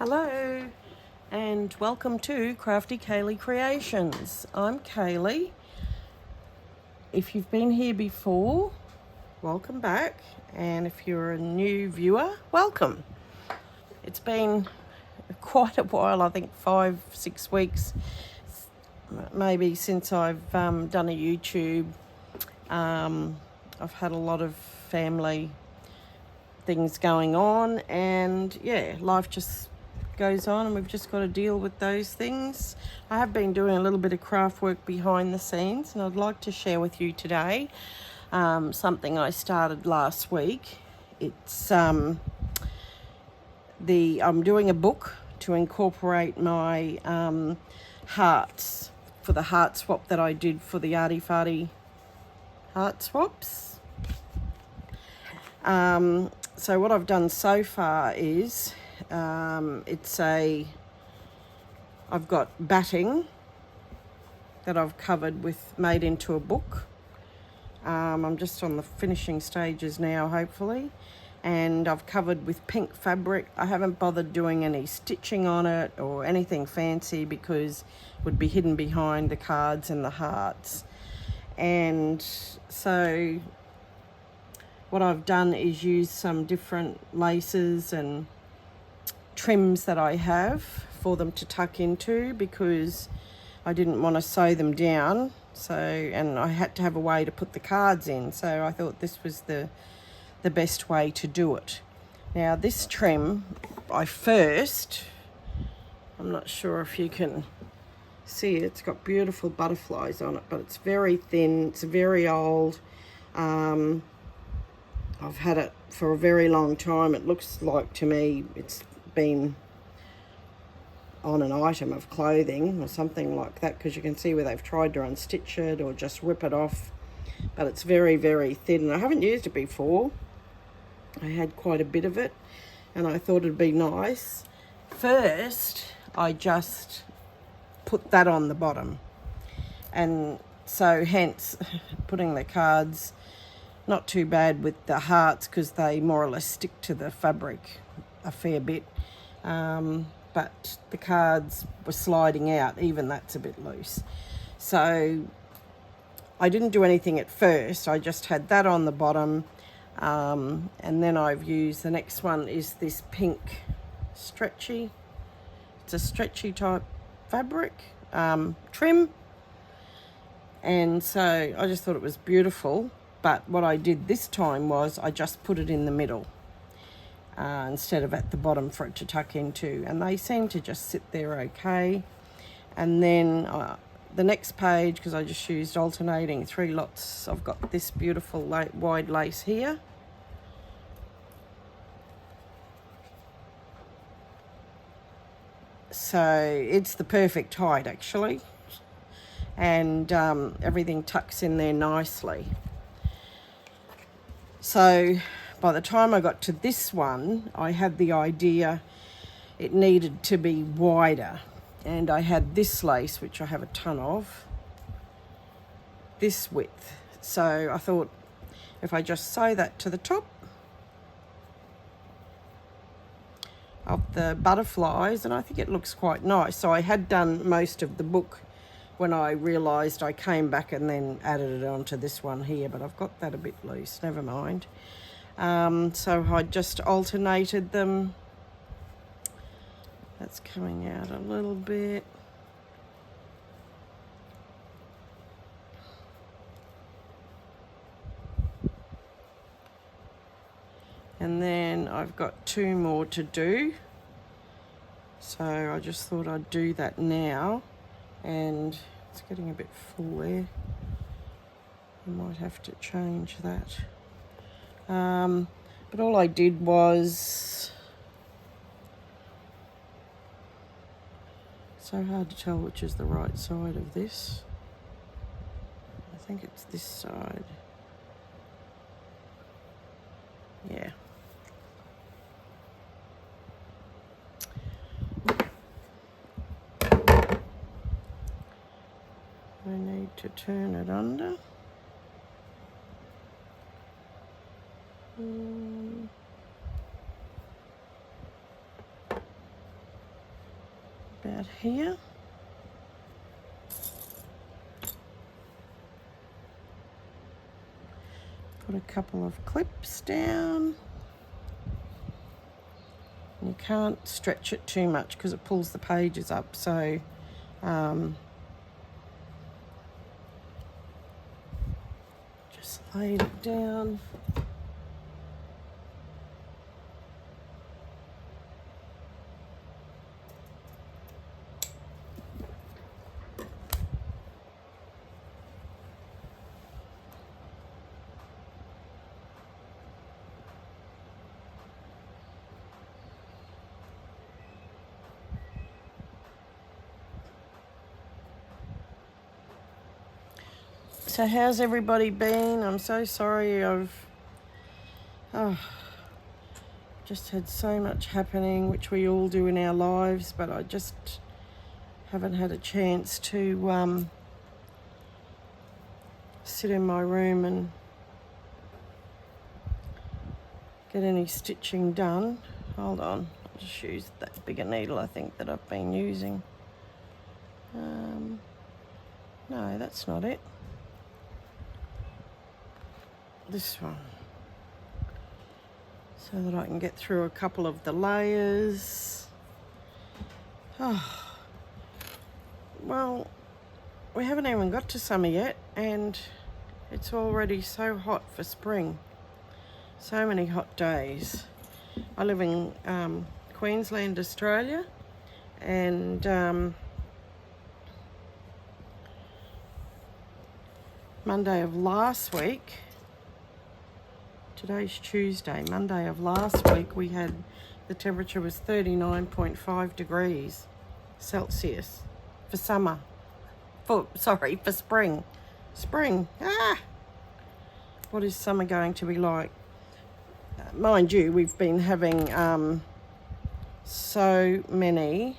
Hello and welcome to Crafty Kaylee Creations. I'm Kaylee. If you've been here before, welcome back, and if you're a new viewer, welcome. It's been quite a while, I think 5-6 weeks maybe, since I've done a YouTube. I've had a lot of family things going on, and yeah, life just goes on and we've just got to deal with those things. I have been doing a little bit of craft work behind the scenes, and I'd like to share with you today something I started last week. It's I'm doing a book to incorporate my hearts for the heart swap that I did for the Arty Farty heart swaps. So what I've done so far is I've got batting that I've covered with, made into a book. I'm just on the finishing stages now, hopefully, and I've covered with pink fabric. I haven't bothered doing any stitching on it or anything fancy because it would be hidden behind the cards and the hearts. And so what I've done is use some different laces and trims that I have for them to tuck into, because I didn't want to sew them down. And I had to have a way to put the cards in, so I thought this was the best way to do it. Now this trim, I'm not sure if you can see it, it's got beautiful butterflies on it, but it's very thin, it's very old. I've had it for a very long time. It looks like to me it's been on an item of clothing or something like that, because you can see where they've tried to unstitch it or just rip it off, but it's very, very thin, and I haven't used it before. I had quite a bit of it and I thought it'd be nice. First, I just put that on the bottom, and so hence putting the cards, not too bad with the hearts because they more or less stick to the fabric a fair bit, but the cards were sliding out, even that's a bit loose. So I didn't do anything at first, I just had that on the bottom, and then I've used, the next one is this pink stretchy, it's a stretchy type fabric trim, and so I just thought it was beautiful. But what I did this time was I just put it in the middle instead of at the bottom for it to tuck into, and they seem to just sit there okay. And then the next page, because I just used alternating 3 lots, I've got this beautiful wide lace here. So it's the perfect height actually, and everything tucks in there nicely. So by the time I got to this one, I had the idea it needed to be wider, and I had this lace, which I have a ton of, this width. So I thought if I just sew that to the top of the butterflies, and I think it looks quite nice. So I had done most of the book when I realised, I came back and then added it onto this one here, but I've got that a bit loose, never mind. So I just alternated them. That's coming out a little bit. And then I've got 2 more to do. So I just thought I'd do that now, and it's getting a bit full there. I might have to change that. But all I did was, so hard to tell which is the right side of this. I think it's this side. Yeah. I need to turn it under. out here. Put a couple of clips down. You can't stretch it too much because it pulls the pages up, so just lay it down. So how's everybody been? I'm so sorry I've just had so much happening, which we all do in our lives, but I just haven't had a chance to sit in my room and get any stitching done. Hold on, I'll just use that bigger needle I think that I've been using. No, that's not it. This one, so that I can get through a couple of the layers. Oh, well, we haven't even got to summer yet, and it's already so hot for spring. So many hot days. I live in Queensland, Australia, and Monday of last week, today's Tuesday, Monday of last week, we had, the temperature was 39.5 degrees Celsius for summer. For spring. Spring. What is summer going to be like? Mind you, we've been having so many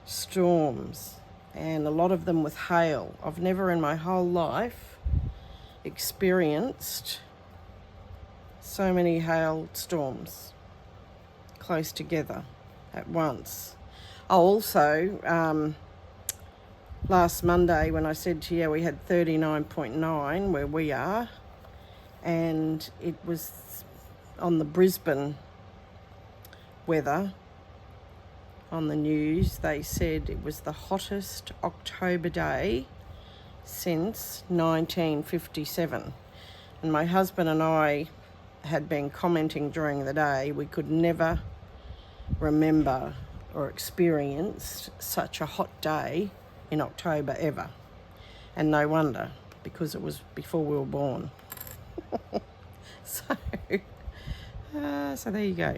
storms, and a lot of them with hail. I've never in my whole life experienced so many hail storms close together at once. Also, last Monday when I said to you we had 39.9 where we are, and it was on the Brisbane weather on the news, they said it was the hottest October day since 1957. And my husband and I had been commenting during the day, we could never remember or experience such a hot day in October ever. And no wonder, because it was before we were born. So there you go.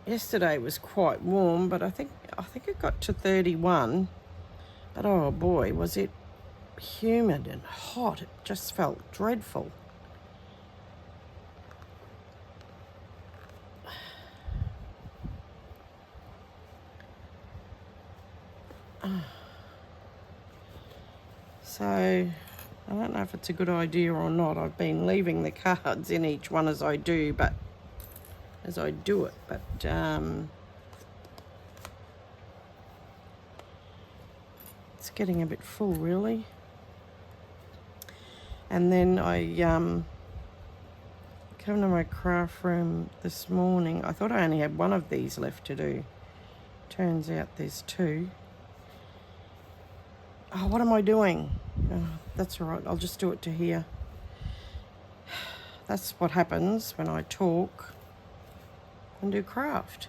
Yesterday was quite warm, but I think it got to 31. But oh boy, was it humid and hot. It just felt dreadful. So I don't know if it's a good idea or not. I've been leaving the cards in each one as I do it, but it's getting a bit full, really. And then I came to my craft room this morning. I thought I only had one of these left to do. Turns out there's two. Oh, what am I doing? Oh, that's all right. I'll just do it to here. That's what happens when I talk and do craft.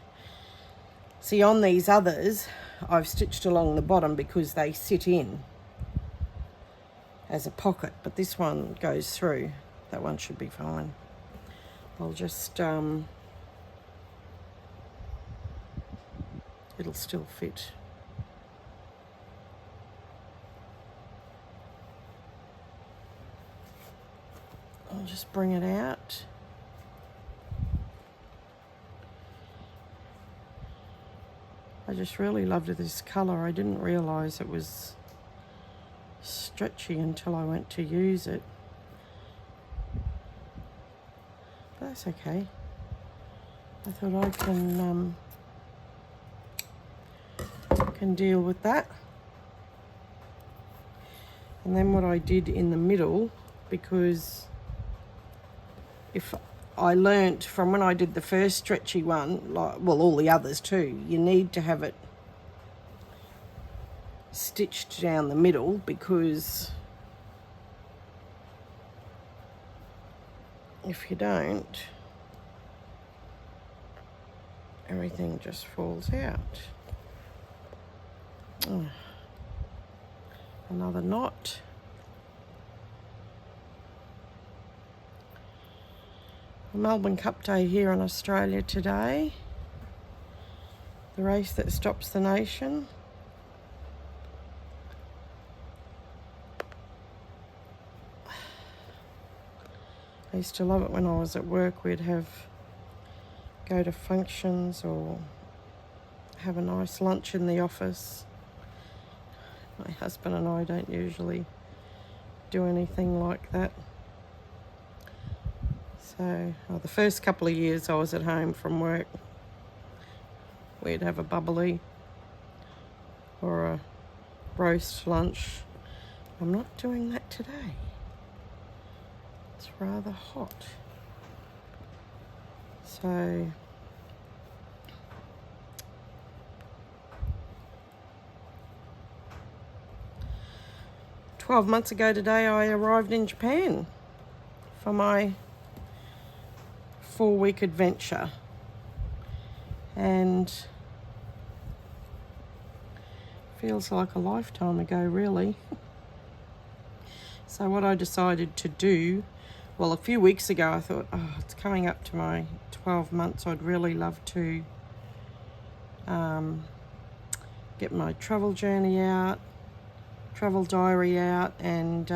See, on these others, I've stitched along the bottom because they sit in as a pocket, but this one goes through. That one should be fine. I'll just, it'll still fit. I'll just bring it out. I just really loved this colour. I didn't realise it was stretchy until I went to use it. that's okay. I thought I can deal with that. And then what I did in the middle, because if I learnt from when I did the first stretchy one, like, well, all the others too, you need to have it stitched down the middle, because if you don't, everything just falls out. Oh. Another knot. Melbourne Cup Day here in Australia today. The race that stops the nation. I used to love it when I was at work. We'd go to functions or have a nice lunch in the office. My husband and I don't usually do anything like that. So, the first couple of years I was at home from work, we'd have a bubbly or a roast lunch. I'm not doing that today. It's rather hot. So, 12 months ago today, I arrived in Japan for my 4-week adventure. And feels like a lifetime ago, really. So what I decided to do, well, a few weeks ago, I thought, oh, it's coming up to my 12 months. I'd really love to get my travel journey out, travel diary out, and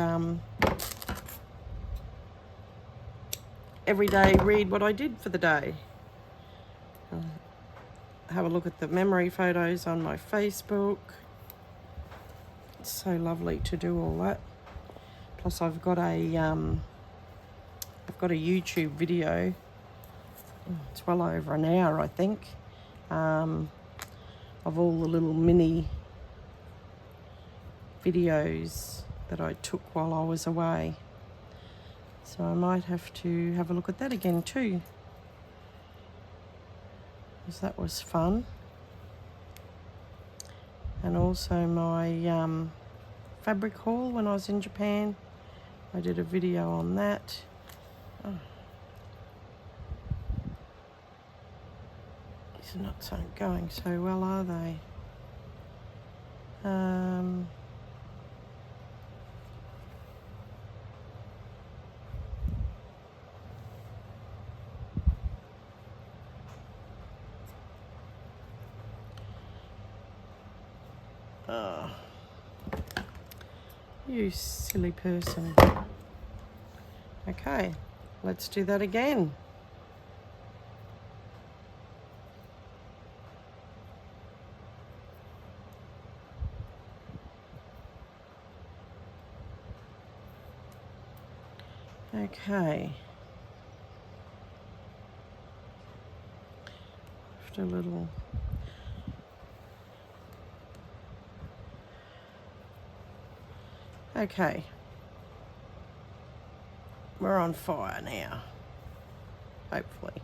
every day read what I did for the day. Have a look at the memory photos on my Facebook. It's so lovely to do all that. Plus I've got a YouTube video. It's well over an hour, I think, of all the little mini videos that I took while I was away. So I might have to have a look at that again too, because that was fun. And also my fabric haul when I was in Japan. I did a video on that. Oh. These knots aren't going so well, are they? Oh, you silly person. Okay, let's do that again. Okay. After a little. Okay. We're on fire now. Hopefully.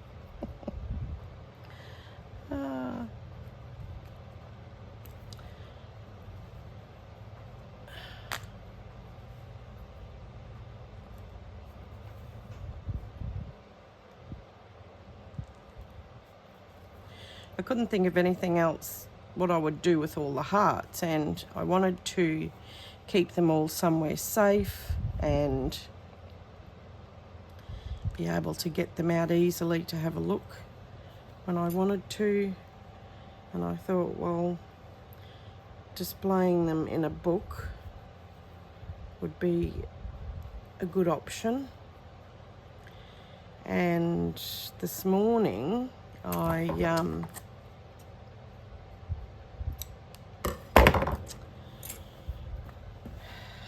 I couldn't think of anything else what I would do with all the hearts, and I wanted to keep them all somewhere safe and be able to get them out easily to have a look when I wanted to. And I thought, well, displaying them in a book would be a good option. And this morning I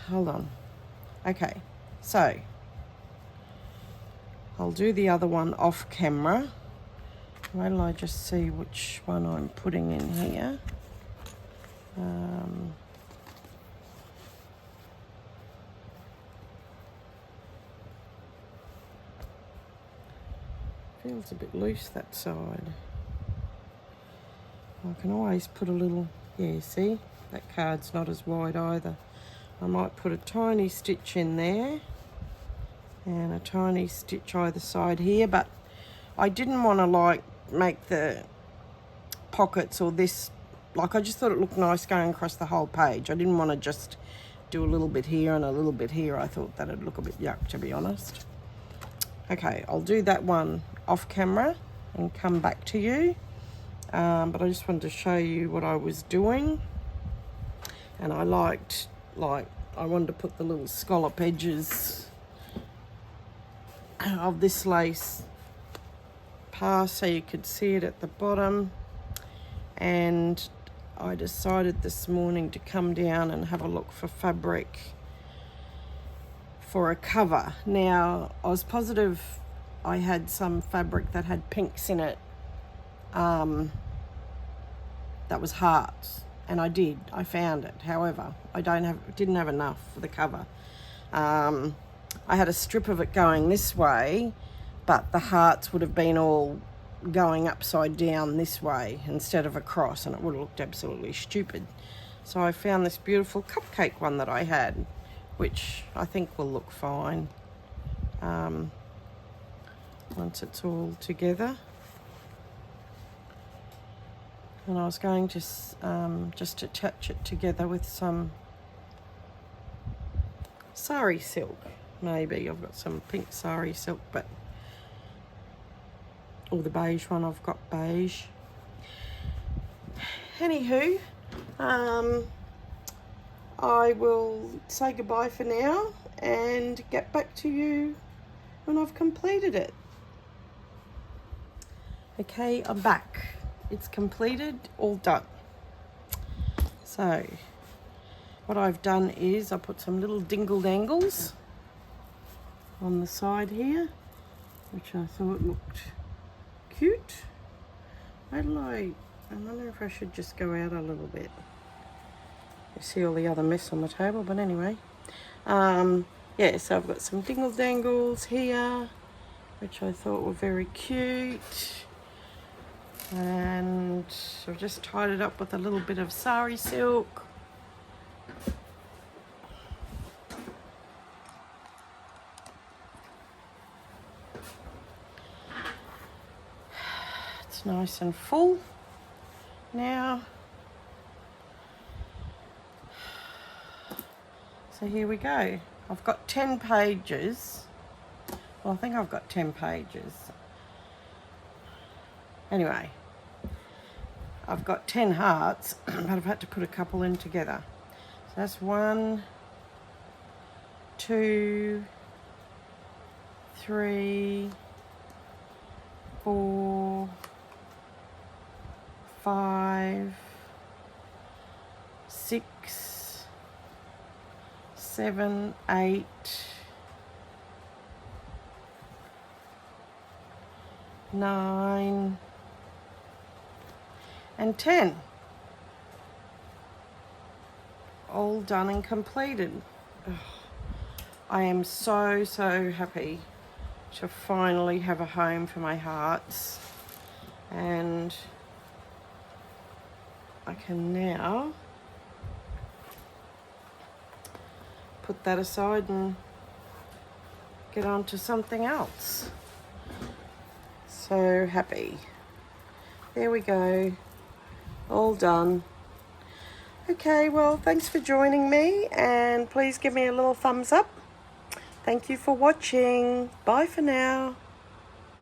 hold on. Okay, so I'll do the other one off camera. Wait till I just see which one I'm putting in here. Feels a bit loose that side. I can always put a little, yeah, see? That card's not as wide either. I might put a tiny stitch in there and a tiny stitch either side here, but I didn't want to like make the pockets or this, like I just thought it looked nice going across the whole page. I didn't want to just do a little bit here and a little bit here. I thought that'd look a bit yuck, to be honest. Okay, I'll do that one off camera and come back to you. But I just wanted to show you what I was doing. And I liked, like, I wanted to put the little scallop edges of this lace past so you could see it at the bottom. And I decided this morning to come down and have a look for fabric for a cover. Now, I was positive I had some fabric that had pinks in it that was hearts, and I did. I found it. However, I didn't have enough for the cover. I had a strip of it going this way, but the hearts would have been all going upside down this way instead of across, and it would have looked absolutely stupid. So I found this beautiful cupcake one that I had, which I think will look fine once it's all together. And I was going to just attach it together with some sari silk, maybe. I've got some pink sari silk, but or the beige one, I've got beige. Anywho, I will say goodbye for now and get back to you when I've completed it. Okay, I'm back. It's completed, all done. So what I've done is I put some little dingle dangles on the side here, which I thought looked cute. I wonder if I should just go out a little bit. You see all the other mess on the table, but anyway. Yeah, so I've got some dingle dangles here, which I thought were very cute. And I've just tied it up with a little bit of sari silk. It's nice and full now. So here we go. I've got 10 pages. Well, I think I've got 10 pages. Anyway, I've got 10 hearts, but I've had to put a couple in together. So that's 1, 2, 3, 4, 5, 6, 7, 8, 9, and 10. All done and completed. Ugh. I am so happy to finally have a home for my hearts, and I can now put that aside and get on to something else. So happy. There we go. All done. Okay, well, thanks for joining me, and please give me a little thumbs up. Thank you for watching. Bye for now.